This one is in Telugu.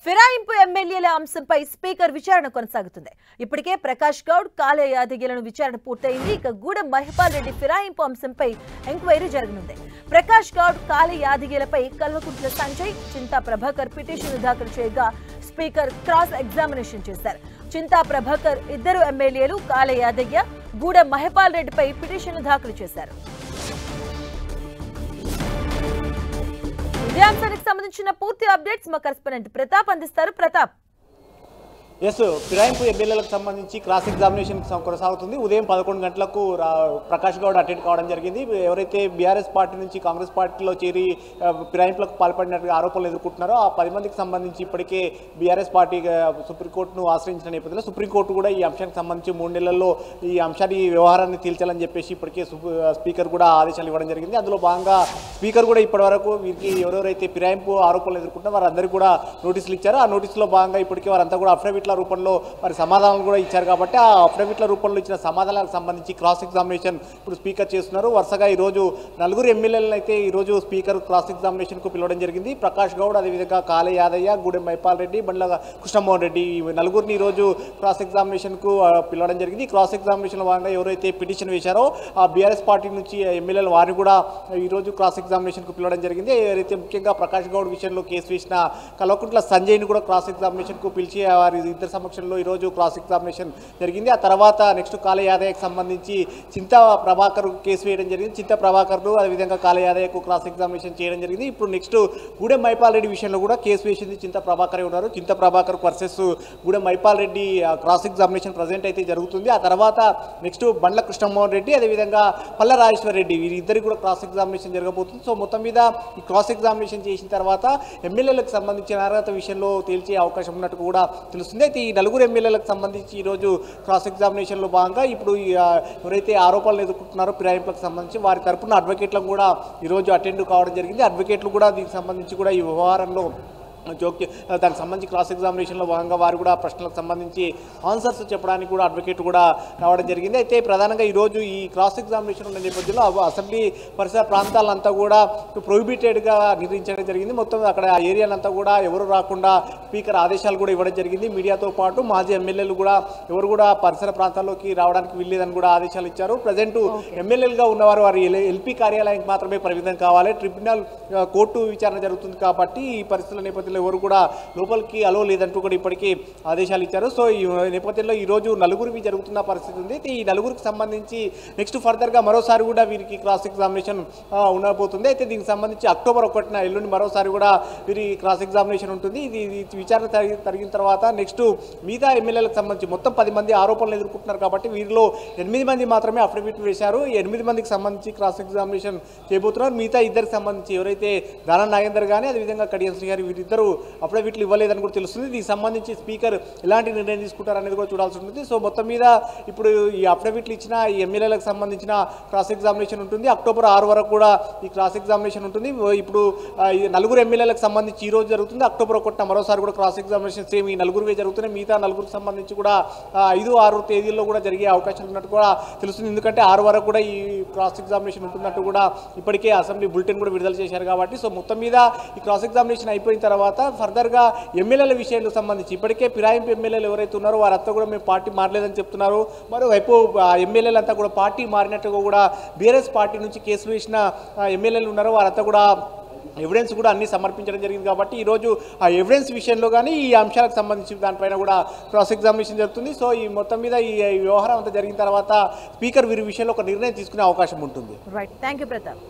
ఫిరాయింపు ఎమ్మెల్యేల అంశంపై స్పీకర్ విచారణ కొనసాగుతుంది. ఇప్పటికే ప్రకాష్ గౌడ్, కాళే యాదగిలను విచారణ పూర్తయింది. ఇక గూడెం మహిపాల్ రెడ్డి ఫిరాయింపు అంశంపై ఎంక్వైరీ జరగనుంది. ప్రకాష్ గౌడ్, కాళే యాదగిలపై కల్వకుంట్ల సంజయ్, చింతా ప్రభాకర్ పిటిషన్ దాఖలు చేయగా స్పీకర్ క్రాస్ ఎగ్జామినేషన్ చేశారు. చింతా ప్రభాకర్ ఇద్దరు ఎమ్మెల్యేలు కాళే యాదయ్య, గూడెం మహిపాల్ రెడ్డిపై పిటిషన్ దాఖలు చేశారు. ఇదే అంశానికి సంబంధించిన పూర్తి అప్డేట్స్ మా కరెస్పాండెంట్ ప్రతాప్ అందిస్తారు. ప్రతాప్. ఫిరాయింపు ఎమ్మెల్యేలకు సంబంధించి క్రాస్ ఎగ్జామినేషన్ కొనసాగుతుంది. ఉదయం 11 గంటలకు ప్రకాష్ గౌడ్ అటెండ్ కావడం జరిగింది. ఎవరైతే బీఆర్ఎస్ పార్టీ నుంచి కాంగ్రెస్ పార్టీలో చేరి ఫిరాయింపులకు పాల్పడినట్టుగా ఆరోపణలు ఎదుర్కొంటున్నారో ఆ 10 మందికి సంబంధించి ఇప్పటికే బీఆర్ఎస్ పార్టీ సుప్రీంకోర్టును ఆశ్రయించిన నేపథ్యంలో సుప్రీంకోర్టు కూడా ఈ అంశానికి సంబంధించి 3 నెలల్లో ఈ అంశాన్ని వ్యవహారాన్ని తేల్చాలని చెప్పేసి ఇప్పటికే స్పీకర్ కూడా ఆదేశాలు ఇవ్వడం జరిగింది. అందులో భాగంగా స్పీకర్ కూడా ఇప్పటివరకు వీరికి ఎవరెవరైతే ఫిరాయింపు ఆరోపణలు ఎదుర్కొంటారో వారందరికీ కూడా నోటీసులు ఇచ్చారు. ఆ నోటీసులో భాగంగా ఇప్పటికే వారంతా కూడా అఫిడవిట్ రూపంలో మరి సమాధానాలు కూడా ఇచ్చారు. కాబట్టి ఆ అఫిడవిట్ల రూపంలో ఇచ్చిన సమాధానాలకు సంబంధించి క్రాస్ ఎగ్జామినేషన్ ఇప్పుడు స్పీకర్ చేస్తున్నారు. వరుసగా ఈరోజు 4 ఎమ్మెల్యేలను అయితే ఈరోజు స్పీకర్ క్రాస్ ఎగ్జామినేషన్ కు పిలవడం జరిగింది. ప్రకాష్ గౌడ్, అదేవిధంగా కాళే యాదయ్య, గూడెం మహిపాల్ రెడ్డి, బండ్ల కృష్ణమోహన్ రెడ్డి ఈ 4ని ఈరోజు క్రాస్ ఎగ్జామినేషన్ కు పిలవడం జరిగింది. క్రాస్ ఎగ్జామినేషన్ లో భాగంగా ఎవరైతే పిటిషన్ వేశారో ఆ బీఆర్ఎస్ పార్టీ నుంచి ఎమ్మెల్యేలు వారిని కూడా ఈరోజు క్రాస్ ఎగ్జామినేషన్ కు పిలవడం జరిగింది. ఎవరైతే ముఖ్యంగా ప్రకాష్ గౌడ్ విషయంలో కేసు వేసిన కల్వకుంట్ల సంజయ్ని కూడా క్రాస్ ఎగ్జామినేషన్ కు పిలిచి వారి ఇద్దరు సమక్షంలో ఈరోజు క్రాస్ ఎగ్జామినేషన్ జరిగింది. ఆ తర్వాత నెక్స్ట్ కాళే యాదయ్యకు సంబంధించి చింతా ప్రభాకర్ కేసు వేయడం జరిగింది. చింతా ప్రభాకర్ను అదేవిధంగా కాళే యాదయ్యకు క్రాస్ ఎగ్జామినేషన్ చేయడం జరిగింది. ఇప్పుడు నెక్స్ట్ గూడెం మహిపాల్ రెడ్డి విషయంలో కూడా కేసు వేసింది చింతా ప్రభాకరే ఉన్నారు. Chinta Prabhakar versus Gudem Mahipal Reddy cross examination present అయితే జరుగుతుంది. ఆ తర్వాత నెక్స్ట్ బండ్ల కృష్ణమోహన్ రెడ్డి, అదేవిధంగా పల్ల రాజేశ్వర్ రెడ్డి వీరిద్దరికి కూడా క్రాస్ ఎగ్జామినేషన్ జరగబోతుంది. సో మొత్తం మీద ఈ క్రాస్ ఎగ్జామినేషన్ చేసిన తర్వాత ఎమ్మెల్యేలకు సంబంధించిన అర్హత విషయంలో తేల్చే అవకాశం ఉన్నట్టు కూడా తెలుస్తుంది. అయితే ఈ 4 ఎమ్మెల్యేలకు సంబంధించి ఈరోజు క్రాస్ ఎగ్జామినేషన్లో భాగంగా ఇప్పుడు ఎవరైతే ఆరోపణలు ఎదుర్కొంటున్నారో ఫిరాయింపులకు సంబంధించి వారి తరపున అడ్వకేట్లకు కూడా ఈరోజు అటెండ్ కావడం జరిగింది. అడ్వకేట్లు కూడా దీనికి సంబంధించి కూడా ఈ వ్యవహారంలో దానికి సంబంధించి క్రాస్ ఎగ్జామినేషన్లో భాగంగా వారు కూడా ప్రశ్నలకు సంబంధించి ఆన్సర్స్ చెప్పడానికి కూడా అడ్వకేట్ కూడా రావడం జరిగింది. అయితే ప్రధానంగా ఈరోజు ఈ క్రాస్ ఎగ్జామినేషన్ ఉన్న నేపథ్యంలో అసెంబ్లీ పరిసర ప్రాంతాలంతా కూడా ప్రొహిబిటెడ్గా నిర్ణయించడం జరిగింది. మొత్తం అక్కడ ఆ ఏరియాలంతా కూడా ఎవరు రాకుండా స్పీకర్ ఆదేశాలు కూడా ఇవ్వడం జరిగింది. మీడియాతో పాటు మాజీ ఎమ్మెల్యేలు కూడా ఎవరు కూడా పరిసర ప్రాంతాల్లోకి రావడానికి వీల్లేదని కూడా ఆదేశాలు ఇచ్చారు. ప్రజెంట్ ఎమ్మెల్యేలుగా ఉన్నవారు వారి ఎల్పీ కార్యాలయానికి మాత్రమే పరిమితం కావాలి. ట్రిబ్యునల్ కోర్టు విచారణ జరుగుతుంది కాబట్టి ఈ పరిస్థితుల నేపథ్యంలో ఎవరు కూడా లోపలికి అలో లేదంటూ కూడా ఇప్పటికీ ఆదేశాలు ఇచ్చారు. సో ఈ నేపథ్యంలో ఈరోజు 4 జరుగుతున్న పరిస్థితి ఉంది. ఈ 4కి సంబంధించి నెక్స్ట్ ఫర్దర్గా మరోసారి కూడా వీరికి క్రాస్ ఎగ్జామినేషన్ ఉండబోతుంది. అయితే దీనికి సంబంధించి అక్టోబర్ 1న ఎల్లుండి మరోసారి కూడా వీరి క్రాస్ ఎగ్జామినేషన్ ఉంటుంది. ఇది విచారణ జరిగిన తర్వాత నెక్స్ట్ మిగతా ఎమ్మెల్యేలకు సంబంధించి మొత్తం 10 మంది ఆరోపణలు ఎదుర్కొంటున్నారు కాబట్టి వీరిలో 8 మంది మాత్రమే అఫిడవిట్ వేశారు. 8 మందికి సంబంధించి క్రాస్ ఎగ్జామినేషన్ చేయబోతున్నారు. మిగతా ఇద్దరికి సంబంధించి ఎవరైతే దానం నాగేందర్ కానీ అదేవిధంగా కడియం శ్రీ గారి వీరిద్దరు అఫిడవిట్లు ఇవ్వలేదని కూడా తెలుస్తుంది. దీనికి సంబంధించి స్పీకర్ ఎలాంటి నిర్ణయం తీసుకుంటారనేది కూడా చూడాల్సి ఉంటుంది. సో మొత్తం మీద ఇప్పుడు ఈ అఫిడవిట్లు ఇచ్చిన ఈ ఎమ్మెల్యేలకు సంబంధించిన క్రాస్ ఎగ్జామినేషన్ ఉంటుంది. అక్టోబర్ 6 వరకు కూడా ఈ క్రాస్ ఎగ్జామినేషన్ ఉంటుంది. ఇప్పుడు 4 ఎమ్మెల్యేలకు సంబంధించి ఈ రోజు జరుగుతుంది. అక్టోబర్ 1న మరోసారి కూడా క్రాస్ ఎగ్జామినేషన్ సేమ్ ఈ 4 జరుగుతున్నాయి. మిగతా 4కి సంబంధించి కూడా 5, 6 తేదీల్లో కూడా జరిగే అవకాశాలు ఉన్నట్టు కూడా తెలుస్తుంది. ఎందుకంటే 6 వరకు కూడా ఈ క్రాస్ ఎగ్జామినేషన్ ఉంటున్నట్టు కూడా ఇప్పటికే అసెంబ్లీ బులెటిన్ కూడా విడుదల చేశారు. కాబట్టి సో మొత్తం మీద ఈ క్రాస్ ఎగ్జామినేషన్ అయిపోయిన తర్వాత ఫర్దర్గా ఎమ్మెల్యేల విషయాలకు సంబంధించి ఇప్పటికే ఫిరాయింపు ఎమ్మెల్యేలు ఎవరైతే ఉన్నారో వారంతా కూడా మేము పార్టీ మారలేదని చెప్తున్నారు. మరోవైపు ఎమ్మెల్యేలంతా కూడా పార్టీ మారినట్టుగా కూడా బీఆర్ఎస్ పార్టీ నుంచి కేసులు వేసిన ఎమ్మెల్యేలు ఉన్నారో వారంతా కూడా ఎవిడెన్స్ కూడా అన్ని సమర్పించడం జరిగింది. కాబట్టి ఈరోజు ఆ ఎవిడెన్స్ విషయంలో కానీ ఈ అంశాలకు సంబంధించి దానిపైన కూడా క్రాస్ ఎగ్జామినేషన్ జరుగుతుంది. సో ఈ మొత్తం మీద ఈ వ్యవహారం అంతా జరిగిన తర్వాత స్పీకర్ వీరి విషయంలో ఒక నిర్ణయం తీసుకునే అవకాశం ఉంటుంది. Right, thank you Pratap.